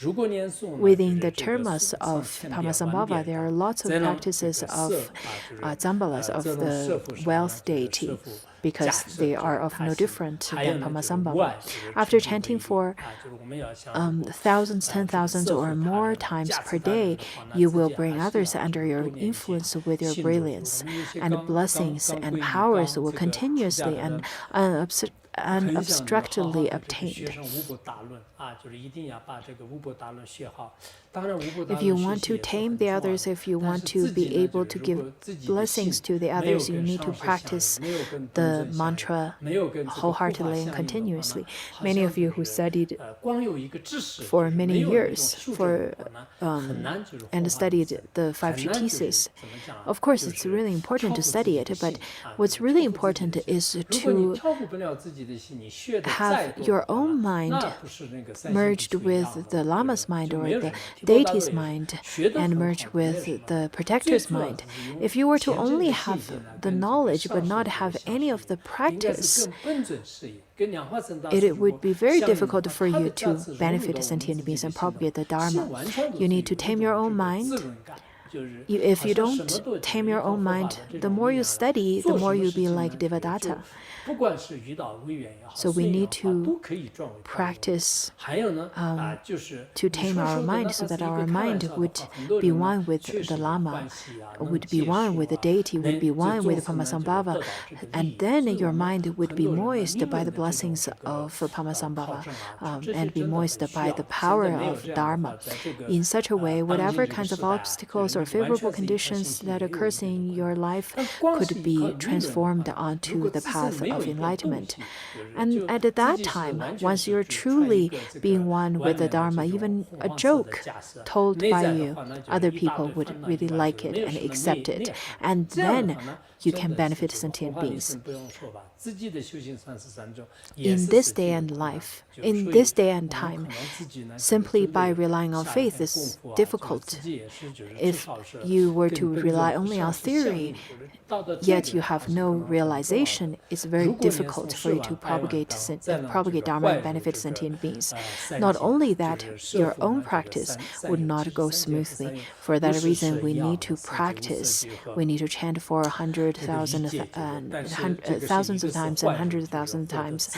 Within the termas of Padmasambhava, there are lots of practices of Zambalas, of the wealth deity, because they are of no different than Padmasambhava. After chanting for thousands, 10,000s or more times per day, you will bring others under your influence with your brilliance, and blessings and powers will continuously and unobstructedly obtained. If you want to tame the others, if you want to be able to give blessings to the others, you need to practice the mantra wholeheartedly and continuously. Many of you who studied for many years and studied the five treatises, of course, it's really important to study it, but what's really important is to have your own mind merged with the Lama's mind or the deity's mind and merged with the protector's mind. If you were to only have the knowledge but not have any of the practice, it would be very difficult for you to benefit sentient beings and propagate the Dharma. You need to tame your own mind. If you don't tame your own mind, the more you study, the more you'll be like Devadatta. So we need to practice to tame our mind so that our mind would be one with the Lama, would be one with the deity, would be one with Padmasambhava, and then your mind would be moist by the blessings of Padmasambhava and be moist by the power of Dharma. In such a way, whatever kinds of obstacles or favorable conditions that occurs in your life could be transformed onto the path of enlightenment. And at that time, once you're truly being one with the Dharma, even a joke told by you, other people would really like it and accept it. And then you can benefit sentient beings. In this day and life, in this day and time, simply by relying on faith is difficult. If you were to rely only on theory, yet you have no realization, it's very difficult for you to propagate Dharma and benefit sentient beings. Not only that, your own practice would not go smoothly. For that reason, we need to practice. We need to chant for 100,000 thousands of times and 100,000 times.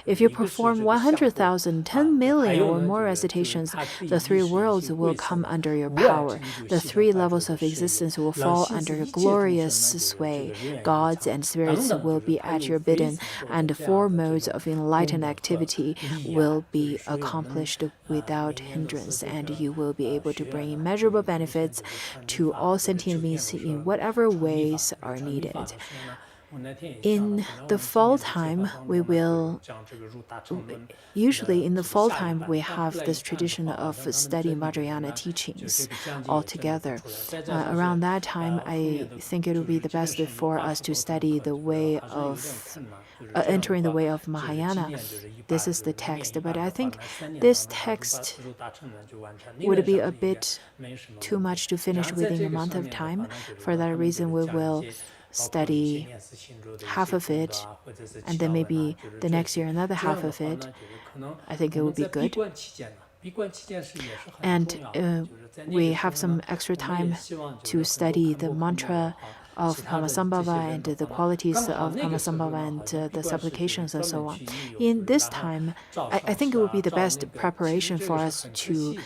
If you perform 100,000, 10 million or more recitations, the three worlds will come under your power. The three levels of existence will fall under your glorious sway. Gods and spirits will be at your bidding, and the four modes of enlightened activity will be accomplished without hindrance, and you will be able to bring immeasurable benefits to all sentient beings in whatever ways are needed. In the fall time, usually in the fall time, we have this tradition of studying Vajrayana teachings all together. Around that time, I think it would be the best for us to study the way of entering the way of Mahayana. This is the text, but I think this text would be a bit too much to finish within a month of time. For that reason, we will study half of it, and then maybe the next year another half of it. I think it would be good. And we have some extra time to study the mantra of Padmasambhava and the qualities of Padmasambhava and the supplications and so on. In this time, I think it would be the best preparation for us to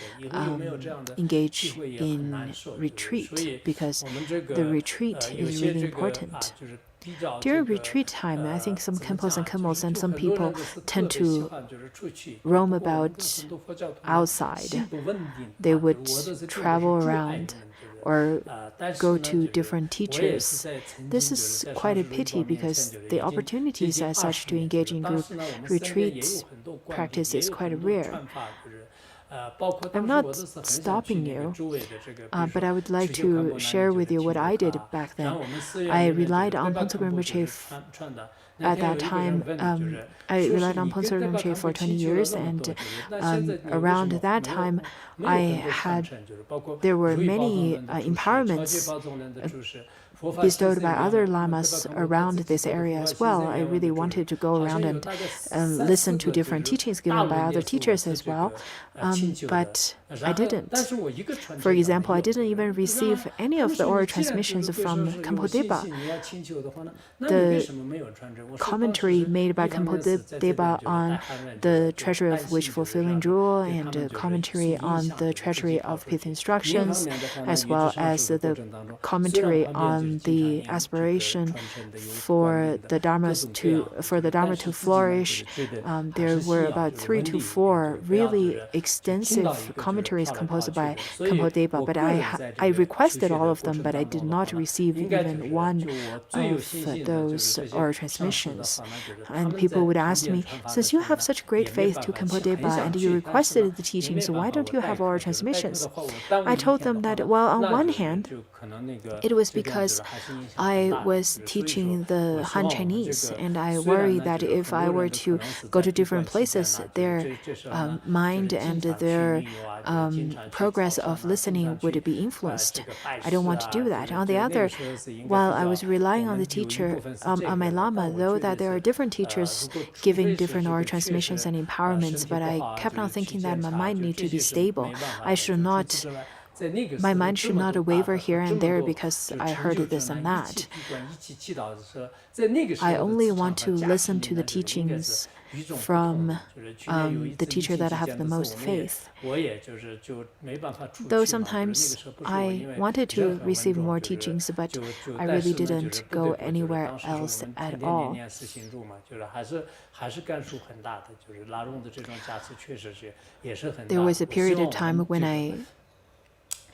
engage in retreat, because the retreat is really important. During retreat time, I think some Khenpos and Khenpos and some people tend to roam about outside. They would travel around or go to different teachers. This is quite a pity, because the opportunities as such to engage in group retreats practice is quite rare. I'm not stopping you, but I would like to share with you what I did back then. I relied on Phuntsok Rinpoche at that time. I relied on Phuntsok Rinpoche for 20 years, and around that time, there were many empowerments bestowed by other lamas around this area as well. I really wanted to go around and listen to different teachings given by other teachers as well, but I didn't. For example, I didn't even receive any of the oral transmissions from Khenpo Deba. The commentary made by Khenpo Deba on the treasury of wish-fulfilling jewel and the commentary on the treasury of pith instructions, as well as the commentary on the aspiration for the Dharma to flourish. There were about 3 to 4 really extensive commentaries composed by Khenpo Deba, but I requested all of them, but I did not receive even one of those oral transmissions. And people would ask me, since you have such great faith to Khenpo Deba and you requested the teachings, why don't you have oral transmissions? I told them that, well, on one hand, it was because I was teaching the Han Chinese, and I worried that if I were to go to different places, their mind and their progress of listening would be influenced. I don't want to do that. On the other, while I was relying on the teacher, on my Lama, though that there are different teachers giving different oral transmissions and empowerments, but I kept on thinking that my mind needs to be stable. My mind should not waver here and there because I heard this and that. I only want to listen to the teachings from the teacher that I have the most faith. Though sometimes I wanted to receive more teachings, but I really didn't go anywhere else at all. There was a period of time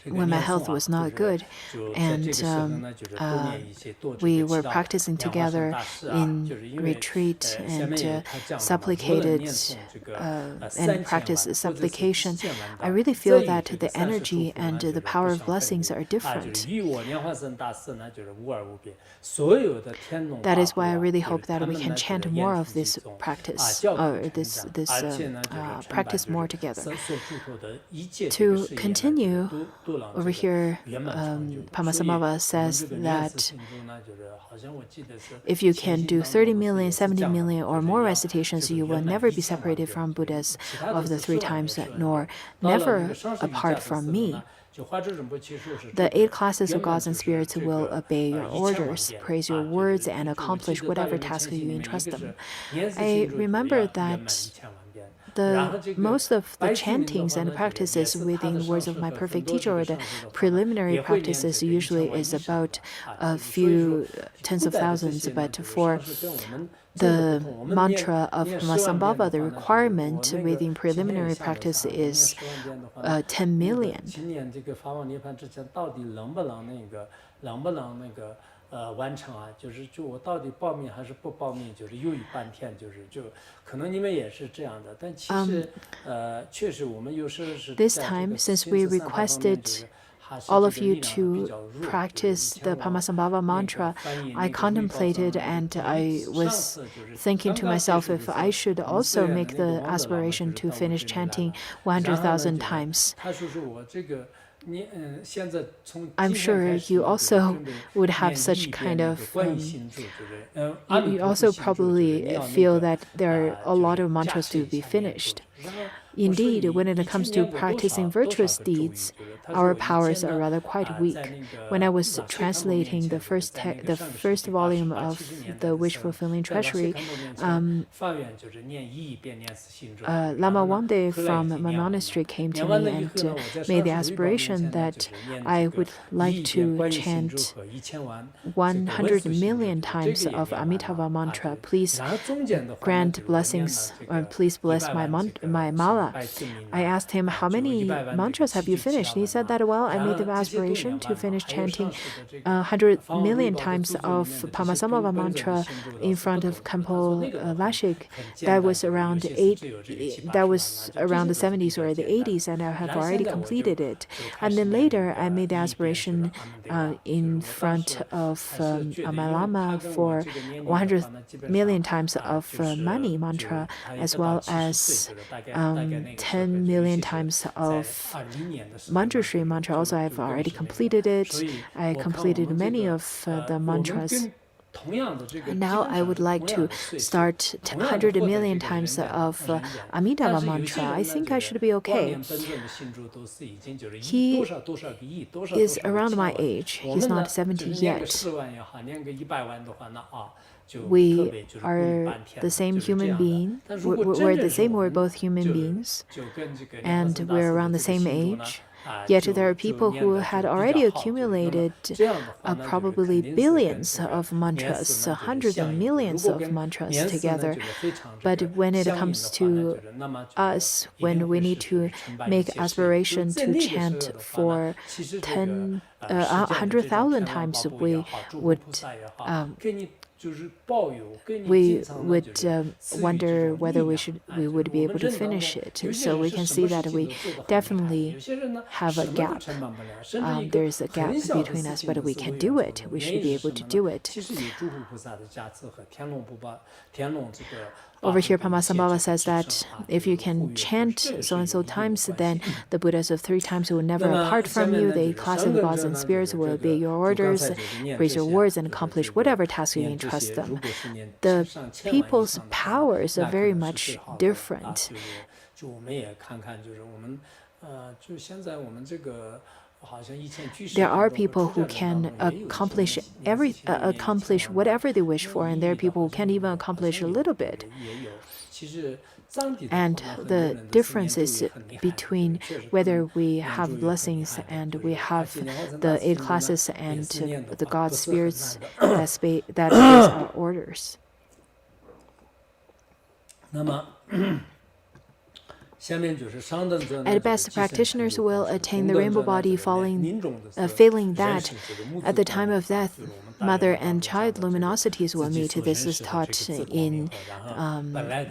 when my health was not good, and we were practicing together in retreat and supplicated and practiced supplication. I really feel that the energy and the power of blessings are different. That is why I really hope that we can chant more of this practice, or this practice more together. To continue, over here, Padmasambhava says that if you can do 30 million, 70 million, or more recitations, you will never be separated from Buddhas of the 3 times, nor never apart from me. The 8 classes of gods and spirits will obey your orders, praise your words, and accomplish whatever task you entrust them. I remember that most of the chantings and practices within the words of my perfect teacher, or the preliminary practices, usually is about a few tens of thousands. But for the mantra of Padmasambhava, the requirement within preliminary practice is 10 million. This time, since we requested all of you to practice the Padmasambhava mantra, I contemplated and I was thinking to myself if I should also make the aspiration to finish chanting 100,000 times. I'm sure you also would have such kind of, you also probably feel that there are a lot of mantras to be finished. Indeed, when it comes to practicing virtuous deeds, our powers are rather quite weak. When I was translating the first volume of the wish-fulfilling treasury, Lama Wangde from my monastery came to me and made the aspiration that I would like to chant 100 million times of Amitabha mantra. Please grant blessings, or please bless my mala. I asked him, how many mantras have you finished? He said that, well, I made the aspiration to finish chanting 100 million times of Padmasambhava mantra in front of Khenpo Lashik. That was around the 70s or the 80s, and I have already completed it. And then later, I made the aspiration in front of my Lama for 100 million times of Mani mantra, as well as 10 million times of Mantra Shri mantra. Also, I've already completed it. I completed many of the mantras. And now I would like to start 100 million times of Amitabha mantra. I think I should be okay. He is around my age. He's not 70 yet. We are the same human being. We're both human beings. And we're around the same age. Yet there are people who had already accumulated probably billions of mantras, hundreds of millions of mantras together. But when it comes to us, when we need to make aspiration to chant for 100,000 times, we would wonder whether we would be able to finish it. So we can see that we definitely have a gap. There's a gap between us, but we can do it. We should be able to do it. Over here, Padmasambhava says that if you can chant so-and-so times, then the Buddhas of 3 times will never apart from you. The classic gods and spirits will obey your orders, praise your words, and accomplish whatever task you entrust them. The people's powers are very much different. There are people who can accomplish whatever they wish for, and there are people who can't even accomplish a little bit. And the difference is between whether we have blessings and we have the 8 classes and the God spirits that is our orders. At best, practitioners will attain the rainbow body, failing that at the time of death, mother and child luminosities will meet. This is taught in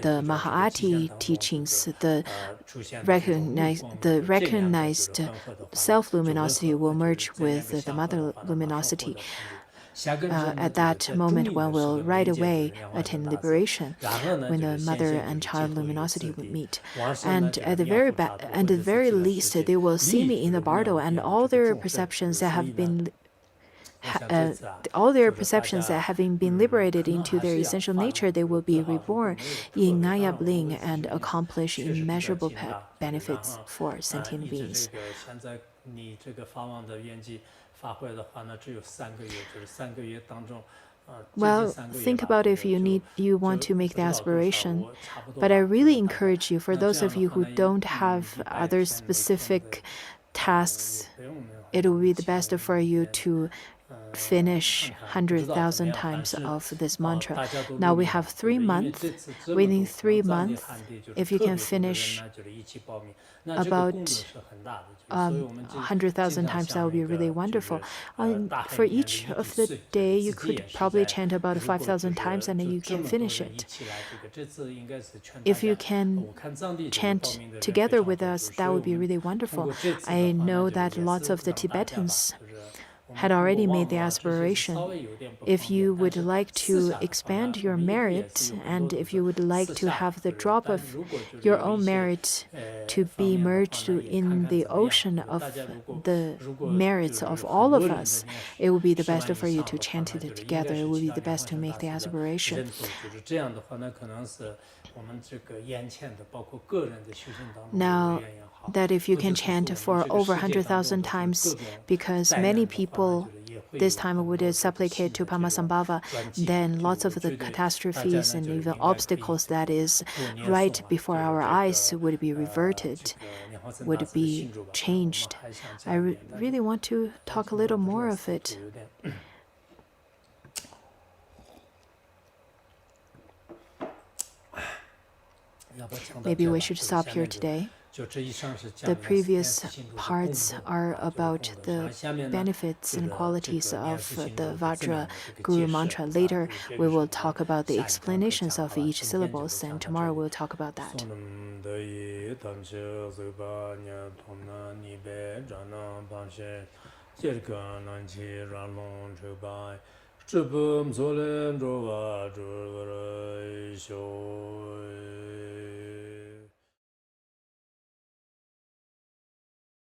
the Mahāti teachings. The recognized self-luminosity will merge with the mother luminosity. At that moment, one will right away attain liberation, when the mother and child luminosity will meet. And at the very least, they will see me in the bardo, and all their perceptions that have been having been liberated into their essential nature, they will be reborn in Ngaya Bling and accomplish immeasurable benefits for sentient beings. Well, think about if you want to make the aspiration. But I really encourage you, for those of you who don't have other specific tasks, it will be the best for you to finish 100,000 times of this mantra. Now we have 3 months. Within 3 months, if you can finish about 100,000 times, that would be really wonderful. For each of the day, you could probably chant about 5,000 times, and you can finish it. If you can chant together with us, that would be really wonderful. I know that lots of the Tibetans had already made the aspiration. If you would like to expand your merit, and if you would like to have the drop of your own merit to be merged in the ocean of the merits of all of us, it would be the best for you to chant it together. It would be the best to make the aspiration. Now, that if you can chant for over 100,000 times, because many people this time would supplicate to Padmasambhava, then lots of the catastrophes and even obstacles that is right before our eyes would be reverted, would be changed. I really want to talk a little more of it. Maybe we should stop here today. The previous parts are about the benefits and qualities of the Vajra Guru Mantra. Later, we will talk about the explanations of each syllables, and tomorrow we'll talk about that.